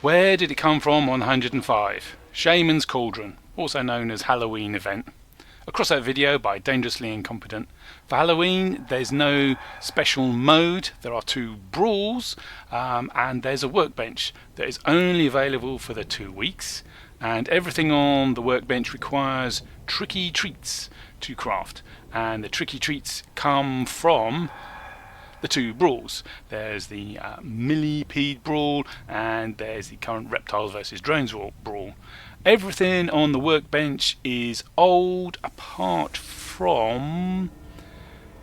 Where did it come from on 105? Shaman's Cauldron, also known as Halloween event. A crossout video by Dangerously Incompetent. For Halloween, there's no special mode. There are 2 brawls, and there's a workbench that is only available for the 2 weeks. And everything on the workbench requires tricky treats to craft. And the tricky treats come from the 2 brawls. There's the millipede brawl, and there's the current reptiles versus drones brawl. Everything on the workbench is old, apart from,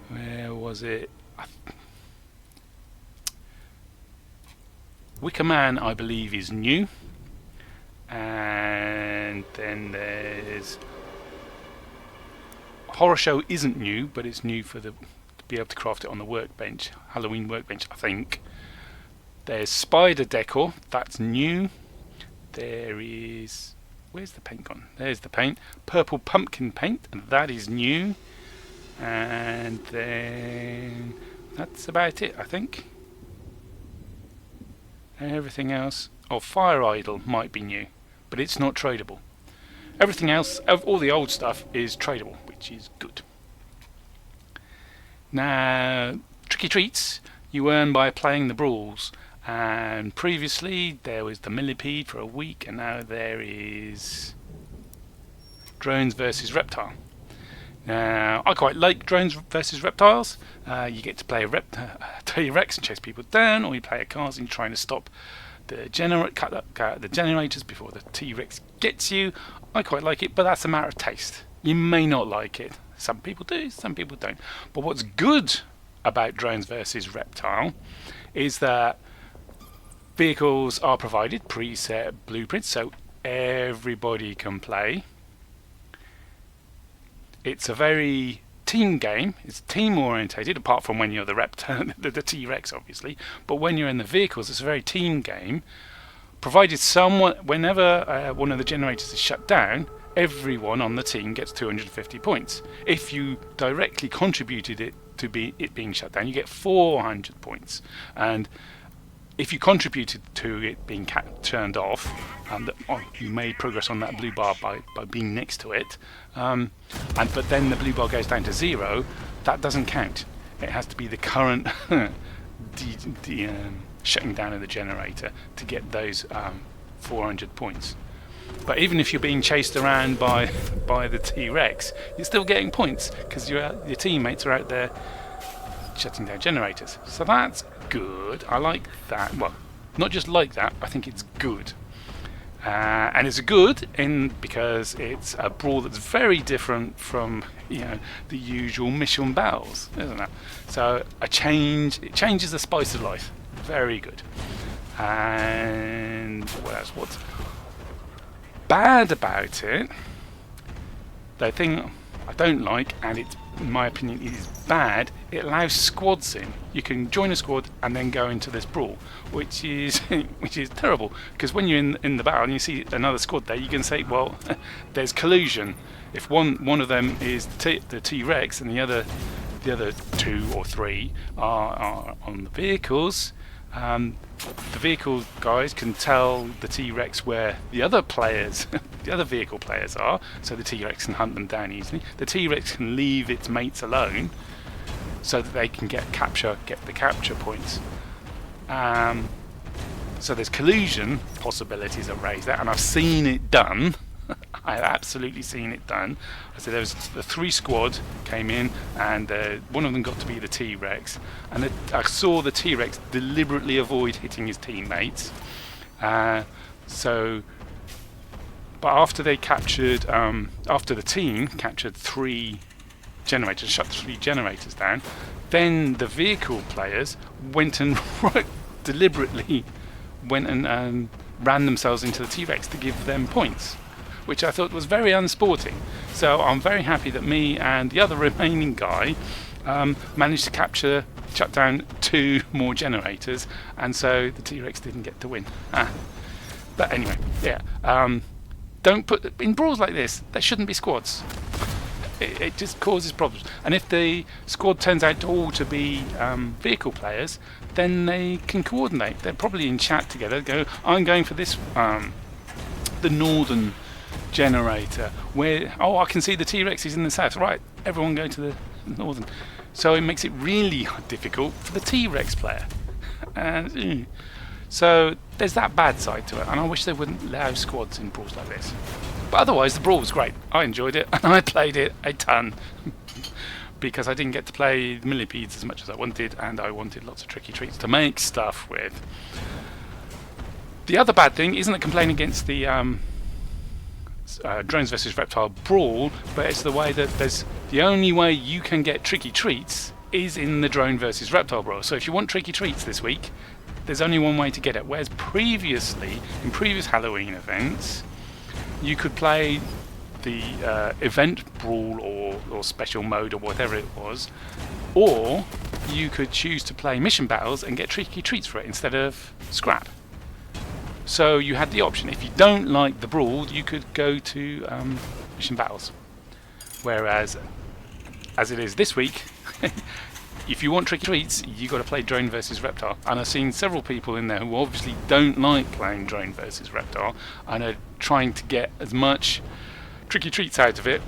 where was it? Wicker Man, I believe, is new, and then there's Horror Show isn't new, but it's new for the to be able to craft it on the workbench, Halloween workbench, I think. There's Spider Decor, that's new. There is, where's the paint gone? There's the paint. Purple Pumpkin Paint, and that is new. And then that's about it, I think. Everything else, Fire Idol might be new, but it's not tradable. Everything else, all the old stuff, is tradable, which is good. Now, tricky treats you earn by playing the brawls, and previously there was the millipede for a week, and now there is drones versus reptile. Now, I quite like drones versus reptiles. You get to play a T-Rex and chase people down, or you play a cars and you're trying to stop the the generators before the T-Rex gets you. I quite like it, but that's a matter of taste. You may not like it. Some people do, some people don't. But what's good about drones versus reptile is that vehicles are provided, preset blueprints, so everybody can play. It's a very team game. It's team orientated, apart from when you're the Reptile, the T-Rex obviously. But when you're in the vehicles, it's a very team game. Provided whenever one of the generators is shut down, everyone on the team gets 250 points. If you directly contributed it to it being shut down, you get 400 points. And if you contributed to it being turned off, you made progress on that blue bar by being next to it, but then the blue bar goes down to 0, that doesn't count. It has to be the current shutting down of the generator to get those 400 points. But even if you're being chased around by the T-Rex, you're still getting points because your teammates are out there shutting down generators. So that's good. I like that. Well, not just like that, I think it's good. And it's good because it's a brawl that's very different from the usual mission battles, isn't it? So it changes the spice of life. Very good. And what else? What's bad about it? The thing I don't like, and it's, in my opinion, it is bad, it allows squads in. You can join a squad and then go into this brawl, which is terrible, because when you're in the battle and you see another squad there, you can say, well, there's collusion. If one of them is the T-Rex and the other 2 or 3 are on the vehicles, the vehicle guys can tell the T-Rex where the other players, the other vehicle players are, so the T-Rex can hunt them down easily. The T-Rex can leave its mates alone, so that they can get the capture points. So there's collusion possibilities that raise that, and I've seen it done. I've absolutely seen it done. So there was the 3 squad came in, and one of them got to be the T-Rex, and I saw the T-Rex deliberately avoid hitting his teammates. But after they captured, after the team captured 3 generators, shut 3 generators down, then the vehicle players went and deliberately went and ran themselves into the T-Rex to give them points, which I thought was very unsporting. So I'm very happy that me and the other remaining guy managed to shut down 2 more generators, and so the T-Rex didn't get to win. But anyway, yeah. Don't put in brawls like this. There shouldn't be squads. It just causes problems. And if the squad turns out to all to be vehicle players, then they can coordinate. They're probably in chat together. Go, I'm going for this, the northern generator. Where I can see the T-Rex is in the south. Right, everyone go to the northern. So it makes it really difficult for the T-Rex player. And so there's that bad side to it. And I wish they wouldn't allow squads in brawls like this. But otherwise, the brawl was great. I enjoyed it, and I played it a ton because I didn't get to play the millipedes as much as I wanted, and I wanted lots of tricky treats to make stuff with. The other bad thing isn't a complaint against the drones versus reptile brawl, but it's the way that the only way you can get tricky treats is in the drone versus reptile brawl. So if you want tricky treats this week, there's only one way to get it. Whereas previously, in previous Halloween events, you could play the event brawl or special mode or whatever it was, or you could choose to play mission battles and get tricky treats for it instead of scrap. So you had the option. If you don't like the brawl, you could go to mission battles. Whereas, as it is this week, if you want tricky treats, you got to play drone versus reptile. And I've seen several people in there who obviously don't like playing drone versus reptile and are trying to get as much tricky treats out of it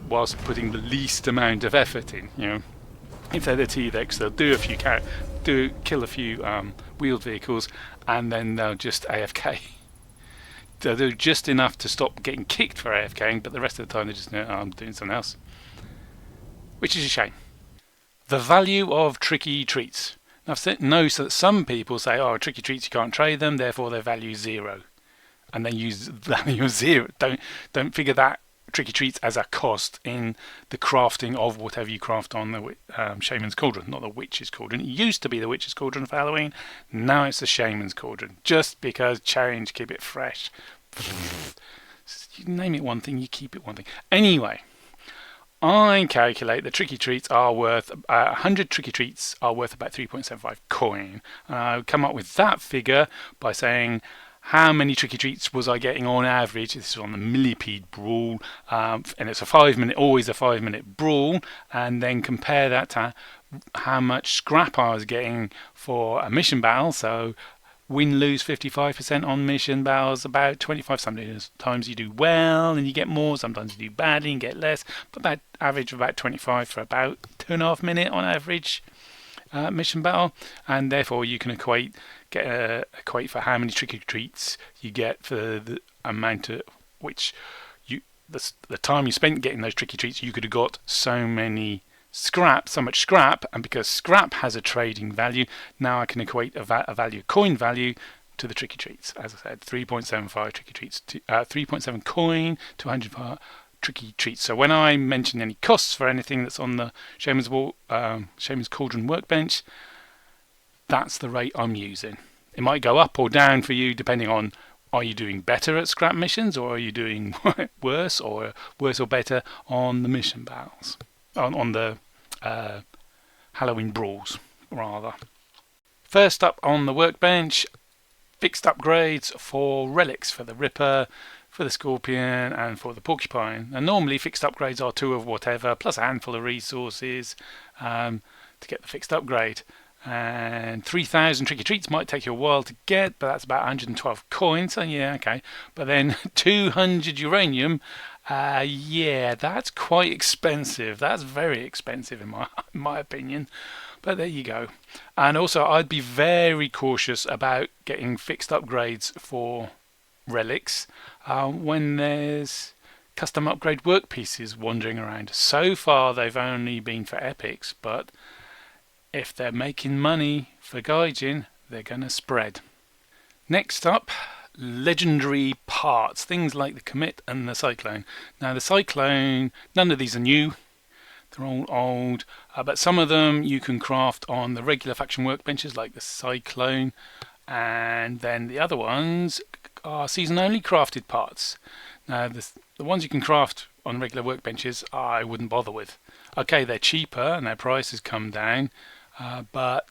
whilst putting the least amount of effort in. You know, if they're the T-Rex, they'll do a few kill a few wheeled vehicles, and then they'll just AFK. They'll do just enough to stop getting kicked for AFKing, but the rest of the time they just know, I'm doing something else, which is a shame. The value of tricky treats. Now, I've noticed that some people say, oh, tricky treats, you can't trade them, therefore their value is 0. And they use value of 0. Don't figure that tricky treats as a cost in the crafting of whatever you craft on the Shaman's Cauldron, not the Witch's Cauldron. It used to be the Witch's Cauldron for Halloween, now it's the Shaman's Cauldron. Just because change, keep it fresh. You name it one thing, you keep it one thing. Anyway, I calculate that tricky treats are worth 100 tricky treats are worth about 3.75 coin. I come up with that figure by saying how many tricky treats was I getting on average. This is on the millipede brawl, and it's always a 5-minute brawl, and then compare that to how much scrap I was getting for a mission battle. So win-lose 55% on mission battles, about 25. Sometimes you do well and you get more, sometimes you do badly and get less, but that average of about 25 for about 2.5 minutes on average mission battle, and therefore you can equate for how many tricky treats you get for the amount of which the time you spent getting those tricky treats. You could have got so much scrap, and because scrap has a trading value, now I can equate a coin value to the tricky treats. As I said, 3.75 tricky treats, 3.7 coin to 100 tricky treats. So when I mention any costs for anything that's on the Shaman's Cauldron workbench, that's the rate I'm using. It might go up or down for you depending on, are you doing better at scrap missions, or are you doing worse or better on the mission battles, on the Halloween brawls rather. First up on the workbench, fixed upgrades for relics for the Ripper, for the Scorpion and for the Porcupine. And normally fixed upgrades are 2 of whatever plus a handful of resources to get the fixed upgrade. And 3,000 tricky treats might take you a while to get, but that's about 112 coins, so yeah, okay. But then 200 uranium, yeah, that's quite expensive. That's very expensive in my opinion. But there you go. And also, I'd be very cautious about getting fixed upgrades for relics when there's custom upgrade workpieces wandering around. So far, they've only been for epics, but if they're making money for Gaijin, they're going to spread. Next up, legendary parts, things like the Commit and the Cyclone. Now the Cyclone, none of these are new, they're all old, but some of them you can craft on the regular faction workbenches like the Cyclone, and then the other ones are season only crafted parts. Now the ones you can craft on regular workbenches I wouldn't bother with. Okay, they're cheaper and their price has come down, but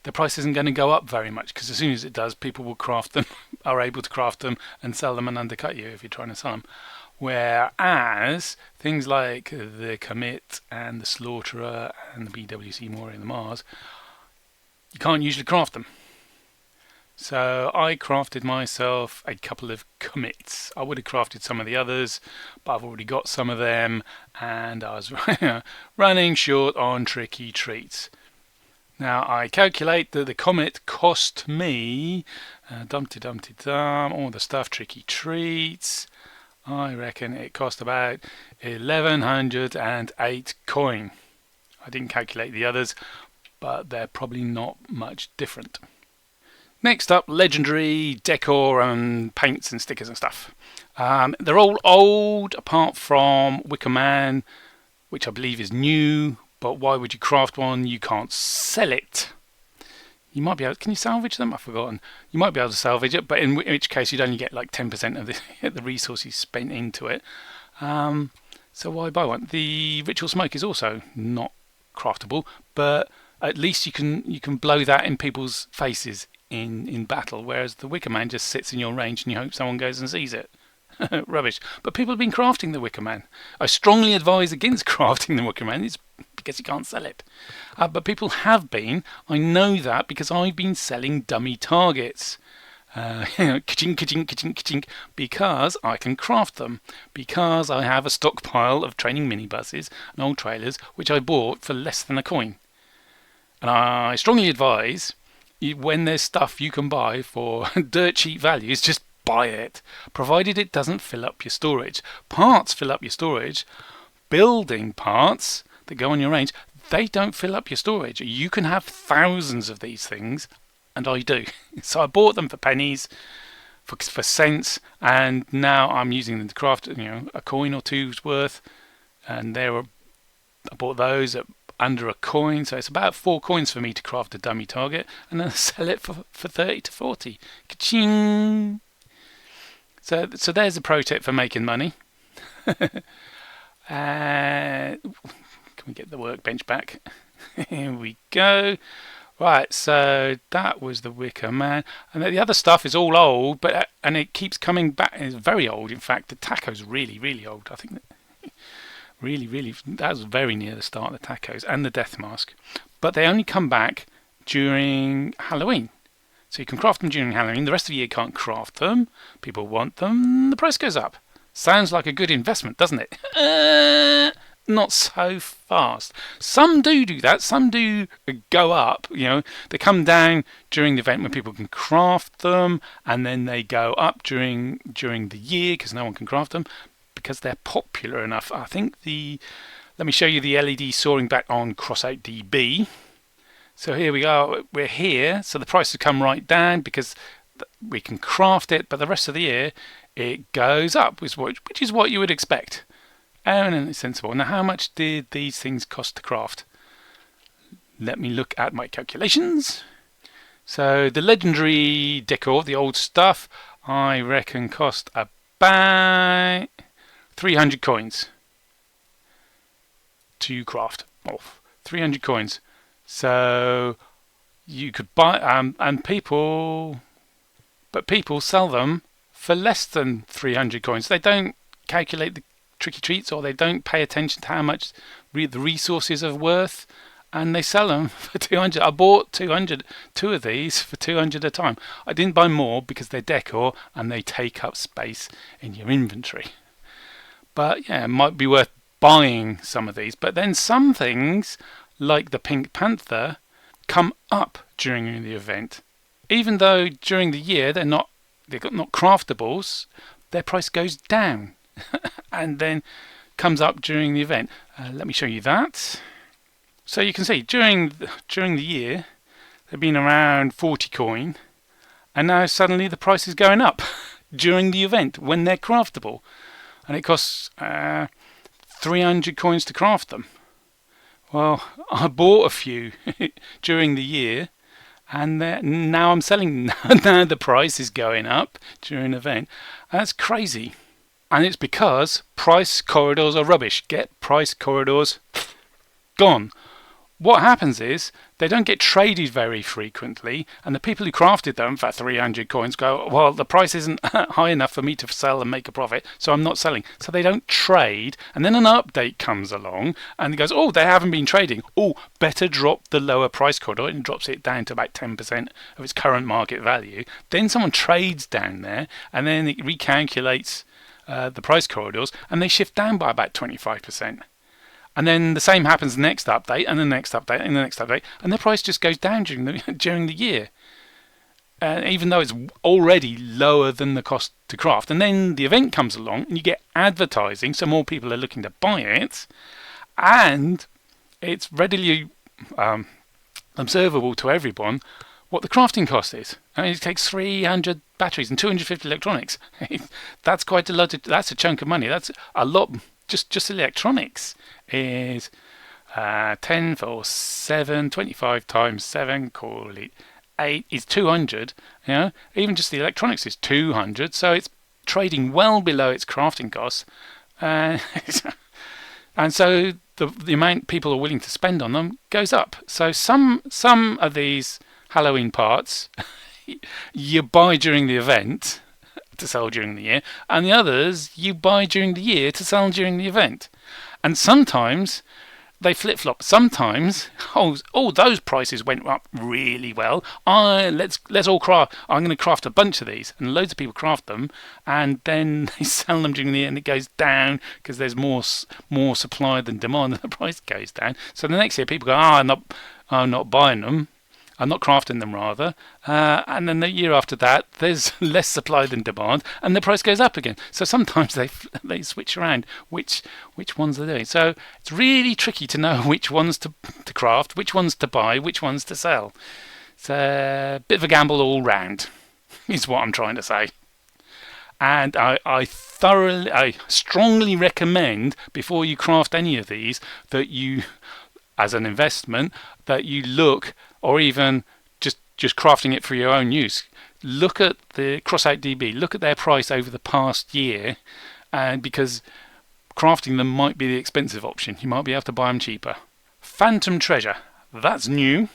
the price isn't going to go up very much, because as soon as it does, people will craft them, are able to craft them and sell them and undercut you if you're trying to sell them. Whereas things like the Commit and the Slaughterer and the BWC Warrior and the Mars, you can't usually craft them. So I crafted myself a couple of commits. I would have crafted some of the others, but I've already got some of them, and I was running short on tricky treats. Now I calculate that the commit cost me Dumpty all the stuff, tricky treats. I reckon it cost about 1108 coin. I didn't calculate the others, but they're probably not much different. Next up, legendary decor and paints and stickers and stuff. They're all old apart from Wicker Man, which I believe is new, but why would you craft one? You can't sell it. You might be able, can you salvage them? I've forgotten. You might be able to salvage it, but in which case you'd only get like 10% of the resources spent into it. So why buy one? The ritual smoke is also not craftable, but at least you can blow that in people's faces in battle, whereas the Wicker Man just sits in your range and you hope someone goes and sees it. Rubbish. But people have been crafting the Wicker Man. I strongly advise against crafting the Wicker Man. It's because you can't sell it. But people have been. I know that because I've been selling dummy targets. Ka-ching, ka-ching, ka-ching, ka-ching, because I can craft them. Because I have a stockpile of training minibuses and old trailers, which I bought for less than a coin. And I strongly advise, when there's stuff you can buy for dirt cheap values, just buy it, provided it doesn't fill up your storage. Parts fill up your storage. Building parts that go on your range, they don't fill up your storage. You can have thousands of these things, and I do. So I bought them for pennies, for cents, and now I'm using them to craft, a coin or two's worth. And I bought those at under a coin, so it's about 4 coins for me to craft a dummy target, and then sell it for 30 to 40. Ka-ching! So there's a pro tip for making money. Can we get the workbench back? Here we go. Right, so that was the Wicker Man, and the other stuff is all old, and it keeps coming back. It's very old, in fact. The taco's really, really old. I think that really, that was very near the start of the tacos and the death mask. But they only come back during Halloween. So you can craft them during Halloween. The rest of the year you can't craft them. People want them. The price goes up. Sounds like a good investment, doesn't it? Not so fast. Some do that. Some do go up. They come down during the event when people can craft them, and then they go up during the year because no one can craft them, because they're popular enough. I think let me show you the LED Soaring Bat on Crossout DB. So here we go, we're here, so the price has come right down because we can craft it, but the rest of the year it goes up, which is what you would expect. Eminently sensible. Now how much did these things cost to craft? Let me look at my calculations. So the legendary decor, the old stuff, I reckon cost about 300 coins to craft. 300 coins. So you could buy, and people sell them for less than 300 coins. They don't calculate the tricky treats, or they don't pay attention to how much the resources are worth, and they sell them for 200. I bought 2 of these for 200 a time. I didn't buy more because they're decor and they take up space in your inventory. But yeah, it might be worth buying some of these. But then some things, like the pink Panther, come up during the event. Even though during the year they're not craftables, their price goes down and then comes up during the event. Let me show you that. So you can see during the year they've been around 40 coin, and now suddenly the price is going up during the event when they're craftable, and it costs 300 coins to craft them. Well, I bought a few during the year, and now I'm selling. Now the price is going up during the event. That's crazy. And it's because price corridors are rubbish. Get price corridors gone. what happens is they don't get traded very frequently, and the people who crafted them for 300 coins go, well, the price isn't high enough for me to sell and make a profit, so I'm not selling. So they don't trade, and then an update comes along and it goes, oh, they haven't been trading. Oh, better drop the lower price corridor, and drops it down to about 10% of its current market value. Then someone trades down there, and then it recalculates the price corridors, and they shift down by about 25%. And then the same happens the next update, and the next update, and the next update, and the price just goes down during the year, even though it's already lower than the cost to craft. And then the event comes along, and you get advertising, so more people are looking to buy it, and it's readily observable to everyone what the crafting cost is. I mean, it takes 300 batteries and 250 electronics. That's quite a lot. That's a chunk of money. That's a lot. Just electronics is 10 for 7, 25 times 7, call it 8, is 200. You know, even just the electronics is 200. So it's trading well below its crafting costs, and so the amount people are willing to spend on them goes up. So some of these Halloween parts you buy during the event to sell during the year, and the others you buy during the year to sell during the event. And sometimes they flip-flop. Sometimes, those prices went up really well. Let's all craft. I'm going to craft a bunch of these, and loads of people craft them, and then they sell them during the year, and it goes down because there's more supply than demand, and the price goes down. So the next year, people go, I'm not buying them. I'm not crafting them, rather. And then the year after that, there's less supply than demand, and the price goes up again. So sometimes they switch around which ones they're doing. So it's really tricky to know which ones to craft, which ones to buy, which ones to sell. It's a bit of a gamble all round, is what I'm trying to say. And I strongly recommend, before you craft any of these, that you, as an investment, that you look, or even just crafting it for your own use, look at the Crossout DB, look at their price over the past year, and because crafting them might be the expensive option, you might be able to buy them cheaper. Phantom Treasure, that's new.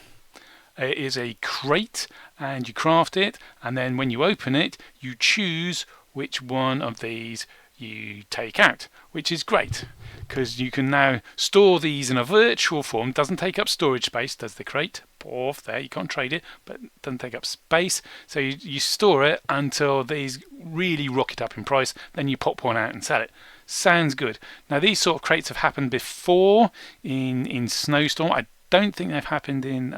It is a crate, and you craft it, and then when you open it, you choose which one of these you take out, which is great because you can now store these in a virtual form. It doesn't take up storage space, does the crate. Off there, you can't trade it, but it doesn't take up space. So you store it until these really rocket up in price, then you pop one out and sell it. Sounds good. Now these sort of crates have happened before in Snowstorm. I don't think they've happened in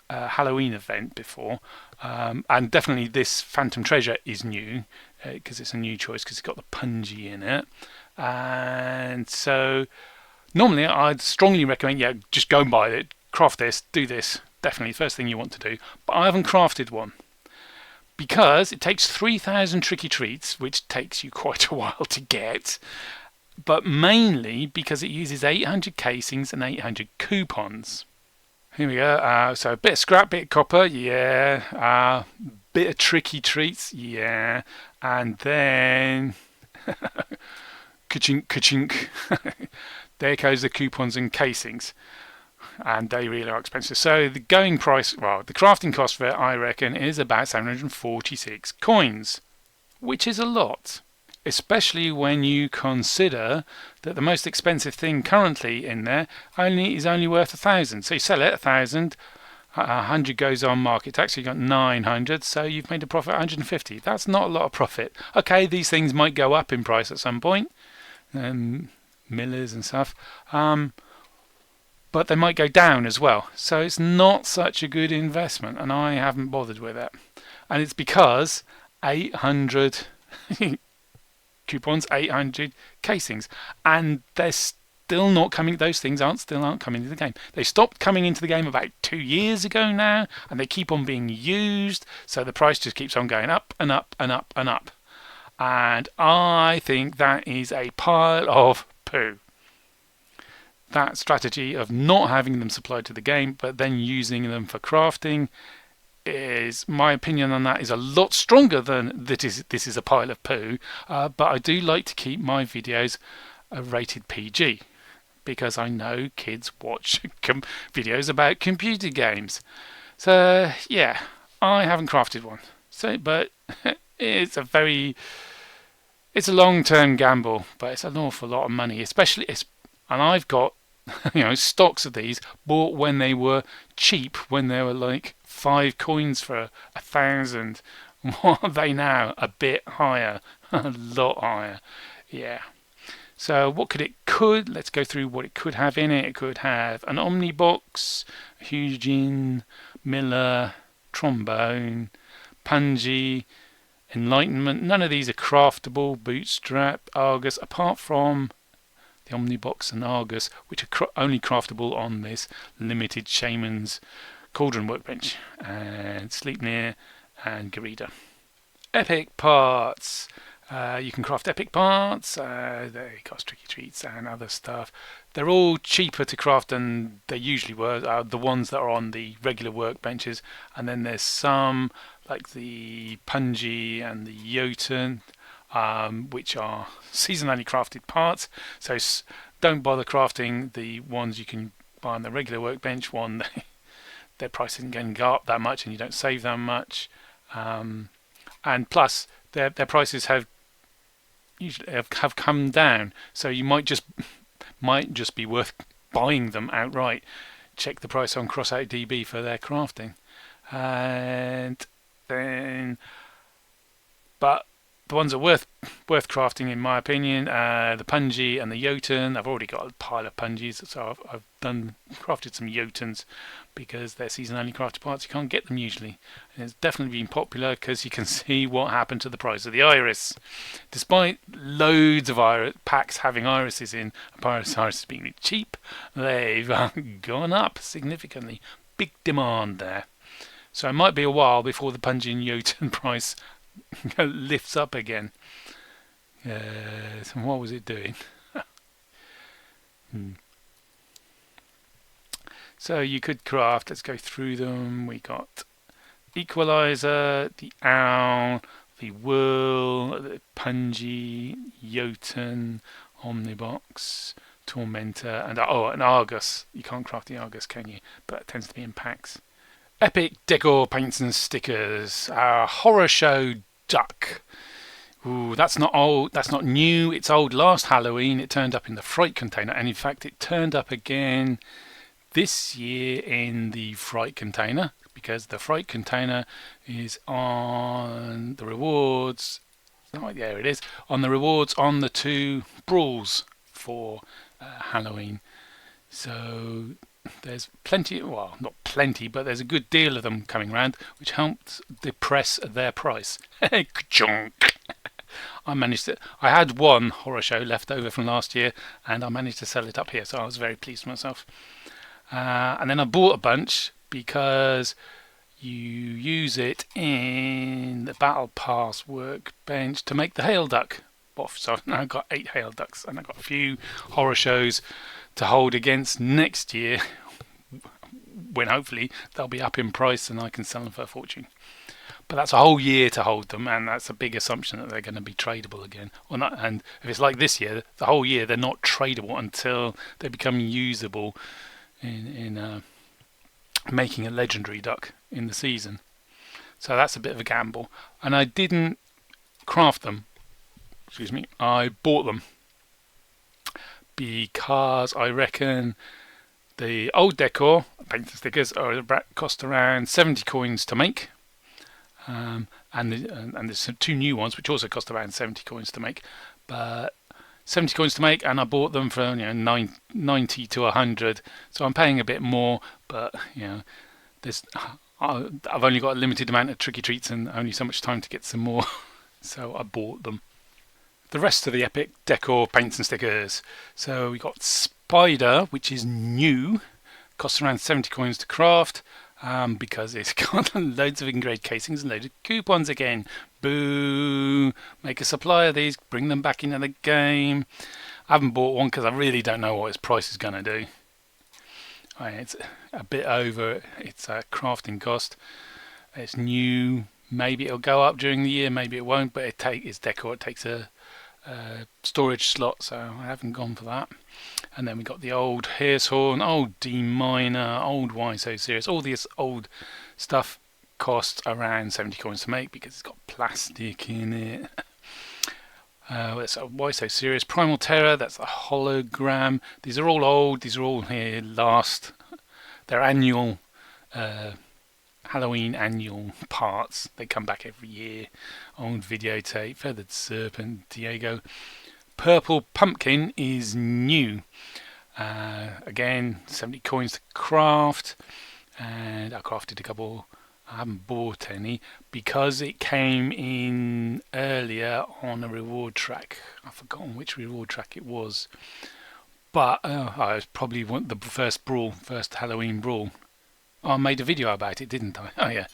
Halloween event before, and definitely this Phantom Treasure is new because it's a new choice because it's got the Punji in it. And so normally I'd strongly recommend just go and buy it, craft this, do this, definitely first thing you want to do. But I haven't crafted one because it takes 3,000 tricky treats, which takes you quite a while to get, but mainly because it uses 800 casings and 800 coupons. Here we go. So a bit of scrap, bit of copper, yeah. Bit of tricky treats, yeah. And then ka-chink, ka-chink. There goes the coupons and casings. And they really are expensive. So the going price, well, the crafting cost for it, I reckon, is about 746 coins, which is a lot. Especially when you consider that the most expensive thing currently in there is only worth 1,000. So you sell it 1,000, 100 goes on market tax, so you got 900, so you've made a profit of 150. That's not a lot of profit. Okay, these things might go up in price at some point, millers and stuff, but they might go down as well. So it's not such a good investment, and I haven't bothered with it. And it's because 800 coupons, 800 casings, and they're still not coming. Those things aren't coming into the game. They stopped coming into the game about 2 years ago now, and they keep on being used, so the price just keeps on going up and up and up and up. And I think that is a pile of poo. That strategy of not having them supplied to the game but then using them for crafting, is my opinion on that is a lot stronger than this is a pile of poo, but I do like to keep my videos rated PG because I know kids watch videos about computer games. So yeah, I haven't crafted one. So, but it's it's a long-term gamble, but it's an awful lot of money, especially and I've got stocks of these bought when they were cheap, when they were like 5 coins for 1,000. What are they now? A bit higher, a lot higher. Yeah. So what let's go through what it could have in it. It could have an Omnibox, Huginn, Miller, Trombone, Punji, Enlightenment. None of these are craftable. Bootstrap, Argus, apart from the Omnibox and Argus, which are only craftable on this limited Shaman's Cauldron workbench, and Sleipnir and Gerrida. Epic parts. You can craft epic parts. They cost tricky treats and other stuff. They're all cheaper to craft than they usually were. The ones that are on the regular workbenches, and then there's some like the Punji and the Jotun, which are seasonally crafted parts. So don't bother crafting the ones you can buy on the regular workbench. One, their price isn't going to go up that much, and you don't save that much. And plus, their prices have come down, so you might just be worth buying them outright. Check the price on Crossout DB for their crafting, and then but the ones that are worth crafting, in my opinion, the Punji and the Jotun. I've already got a pile of Punjis, so I've crafted some Jotuns because they're seasonally crafted parts. You can't get them usually, and it's definitely been popular because you can see what happened to the price of the iris. Despite loads of packs having irises in, and irises being cheap, they've gone up significantly. Big demand there. So it might be a while before the Punji and Jotun price lifts up again. So what was it doing? So you could craft, let's go through them. We got Equalizer, the Owl, the Whirl, the Punji, Jotun, Omnibox, Tormentor, and an Argus. You can't craft the Argus, can you? But it tends to be in packs. Epic decor paints and stickers. Horror show duck. Ooh, that's not old. That's not new. It's old. Last Halloween, it turned up in the fright container, and in fact, it turned up again this year in the fright container, because the fright container is on the rewards. Oh, there it is. On the rewards on the 2 brawls for Halloween. So there's plenty, well, not plenty, but there's a good deal of them coming around, which helped depress their price. I had one horror show left over from last year, and I managed to sell it up here, so I was very pleased with myself. And then I bought a bunch because you use it in the Battle Pass workbench to make the hail duck. So I've now got 8 hail ducks, and I've got a few horror shows to hold against next year, when hopefully they'll be up in price and I can sell them for a fortune. But that's a whole year to hold them, and that's a big assumption that they're going to be tradable again. Or not, and if it's like this year, the whole year they're not tradable until they become usable in making a legendary duck in the season. So that's a bit of a gamble. And I didn't craft them. I bought them because I reckon the old decor paint stickers cost around 70 coins to make, and there's 2 new ones which also cost around 70 coins to make, but 70 coins to make, and I bought them for 90 to 100, so I'm paying a bit more, but I've only got a limited amount of tricky treats and only so much time to get some more, so I bought them. The rest of the epic decor paints and stickers. So we got Spider, which is new, costs around 70 coins to craft, because it's got loads of engraved casings and loads of coupons again. Boo! Make a supply of these, bring them back into the game. I haven't bought one because I really don't know what its price is going to do. It's a bit over its crafting cost. It's new. Maybe it'll go up during the year, maybe it won't, but its decor, it takes a storage slot, so I haven't gone for that. And then we got the old Here's Horn, old D minor, old Why So Serious. All this old stuff costs around 70 coins to make because it's got plastic in it. That's Why So Serious. Primal Terror, that's a hologram. These are all old, these are all here last. They're annual, Halloween annual parts. They come back every year. Old Videotape, Feathered Serpent, Diego. Purple Pumpkin is new. Again, 70 coins to craft. And I crafted a couple. I haven't bought any because it came in earlier on a reward track. I've forgotten which reward track it was. But I was probably the first Halloween brawl. I made a video about it, didn't I? Oh yeah.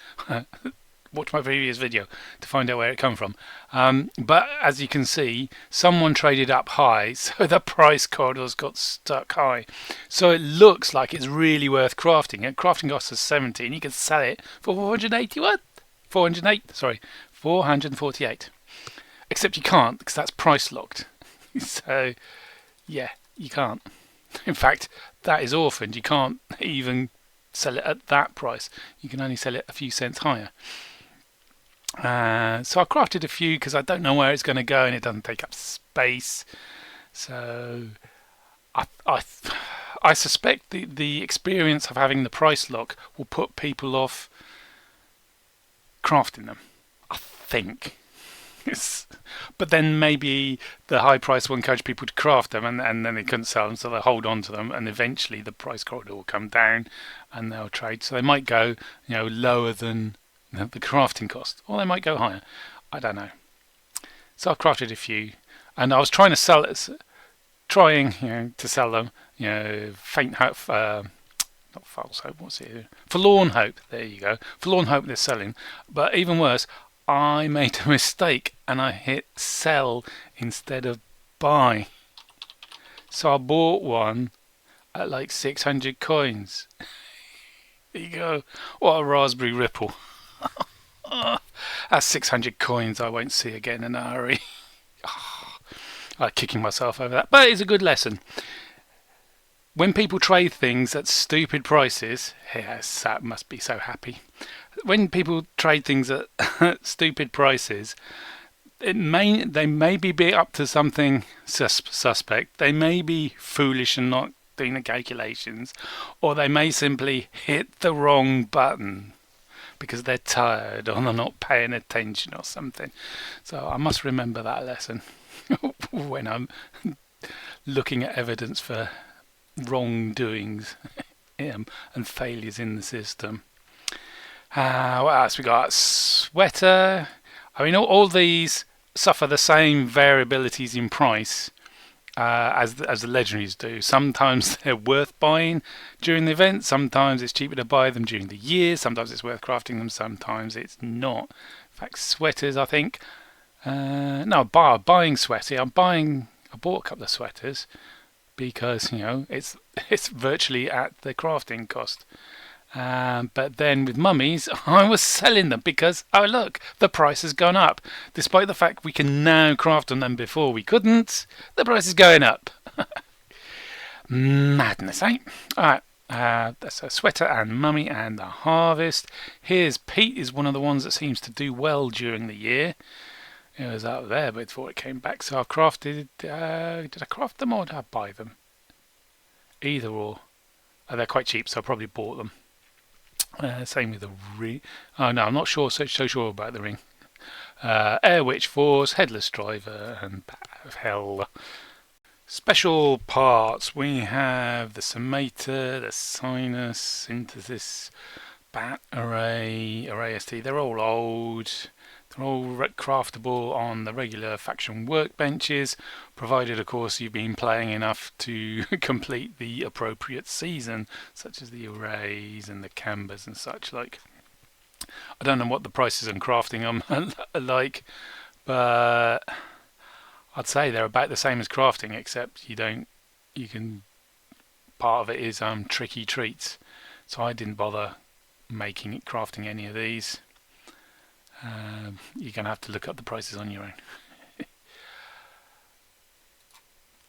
Watch my previous video to find out where it come from. But as you can see, someone traded up high, so the price corridors got stuck high. So it looks like it's really worth crafting. And crafting costs us 70, and you can sell it for 481. 408, sorry, 448. Except you can't, because that's price locked. So yeah, you can't. In fact, that is orphaned. You can't even sell it at that price. You can only sell it a few cents higher. So I crafted a few because I don't know where it's going to go and it doesn't take up space. So I suspect the experience of having the price lock will put people off crafting them. I think. But then maybe the high price will encourage people to craft them and then they couldn't sell them, so they'll hold on to them, and eventually the price corridor will come down and they'll trade. So they might go, lower than the crafting cost, or they might go higher. I don't know. So I crafted a few, and I was trying to sell it, to sell them. Faint hope, not false hope. What's it? Forlorn hope. There you go. Forlorn hope they're selling. But even worse, I made a mistake and I hit sell instead of buy. So I bought one at like 600 coins. There you go. What a raspberry ripple. That's 600 coins I won't see again in a hurry. I'm kicking myself over that. But it's a good lesson. When people trade things at stupid prices, yes, that must be so happy. When people trade things at stupid prices, they may be up to something suspect. They may be foolish and not doing the calculations, or they may simply hit the wrong button because they're tired or they're not paying attention or something. So I must remember that lesson when I'm looking at evidence for wrongdoings and failures in the system. What else we got? Sweater. I mean, all these suffer the same variabilities in price as the legendaries do. Sometimes they're worth buying during the event. Sometimes it's cheaper to buy them during the year. Sometimes it's worth crafting them. Sometimes it's not. In fact, sweaters, I think. Buying sweater. I bought a couple of sweaters because it's virtually at the crafting cost. But then with mummies, I was selling them because, oh look, the price has gone up. Despite the fact we can now craft on them before we couldn't, the price is going up. Madness, eh? Alright, that's a sweater and mummy and the harvest. Here's Pete, is one of the ones that seems to do well during the year. It was out there before it came back, so I crafted, did I craft them or did I buy them? Either or. They're quite cheap, so I probably bought them. Same with the ring. Oh no, I'm not so sure about the ring. Air Witch Force, Headless Driver, and Bat of Hell. Special parts. We have the Summator, the Sinus, Synthesis, Bat Array, Array ST. They're all old. They're all craftable on the regular faction workbenches, provided of course you've been playing enough to complete the appropriate season, such as the arrays and the canvas and such like. I don't know what the prices on crafting them are like, but I'd say they're about the same as crafting, except part of it is tricky treats. So I didn't bother crafting any of these. You're going to have to look up the prices on your own.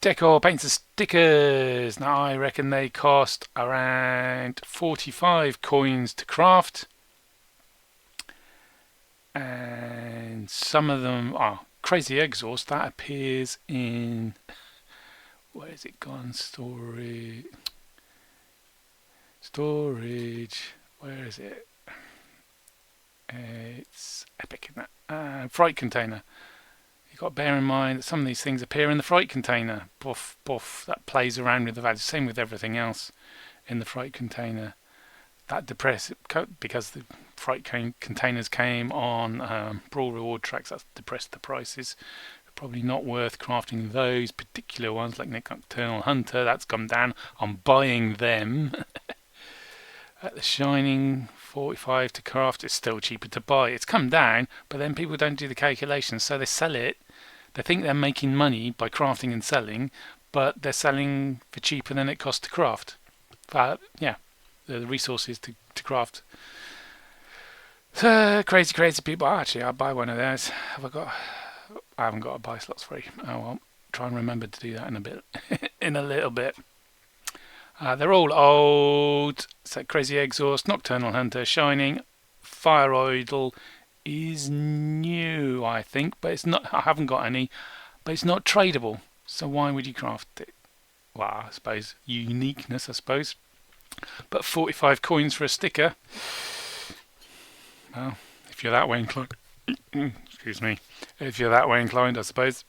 decor paints and stickers. Now I reckon they cost around 45 coins to craft. And some of them are crazy exhaust. That appears in... where is it gone? Storage. Where is it? It's epic, isn't it? Fright container. You've got to bear in mind that some of these things appear in the fright container. Buff, buff. That plays around with the values. Same with everything else in the fright container. That depress because the fright containers came on brawl reward tracks. That's depressed the prices. Probably not worth crafting those particular ones like Nocturnal Hunter. That's come down. I'm buying them. At the Shining 45 to craft, it's still cheaper to buy. It's come down, but then people don't do the calculations, so they sell it. They think they're making money by crafting and selling, but they're selling for cheaper than it costs to craft. Yeah, the resources to craft. So, crazy people. Actually, I'll buy one of those. I haven't got a buy slots free. Oh well, try and remember to do that in a bit, in a little bit. They're all old. So Crazy Exhaust, Nocturnal Hunter, Shining, Fire Idol is new, I think, but it's not. I haven't got any, but it's not tradable. So why would you craft it? Well, I suppose uniqueness, I suppose. But 45 coins for a sticker. Well, if you're that way inclined, excuse me. If you're that way inclined, I suppose.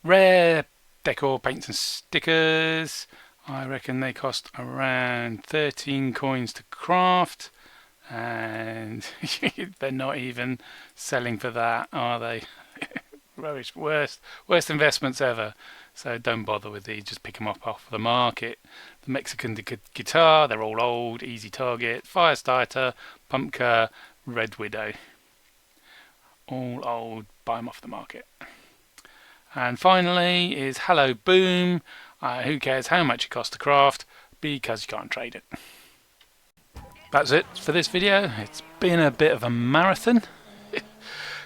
Rare decor paints and stickers. I reckon they cost around 13 coins to craft, and they're not even selling for that, are they? Rubbish. Worst investments ever. So don't bother with these, just pick them up off the market. The Mexican guitar, they're all old, easy target. Fire starter, Pumpkin, Red Widow. All old, buy them off the market. And finally is Hello Boom. Who cares how much it costs to craft, because you can't trade it. That's it for this video. It's been a bit of a marathon.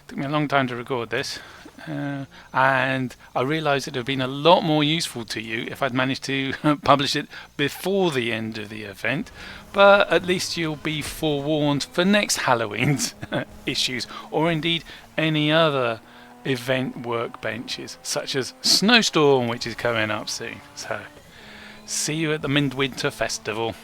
Took me a long time to record this. And I realised it would have been a lot more useful to you if I'd managed to publish it before the end of the event. But at least you'll be forewarned for next Halloween's issues, or indeed any other event workbenches, such as Snowstorm, which is coming up soon. So, see you at the Midwinter Festival.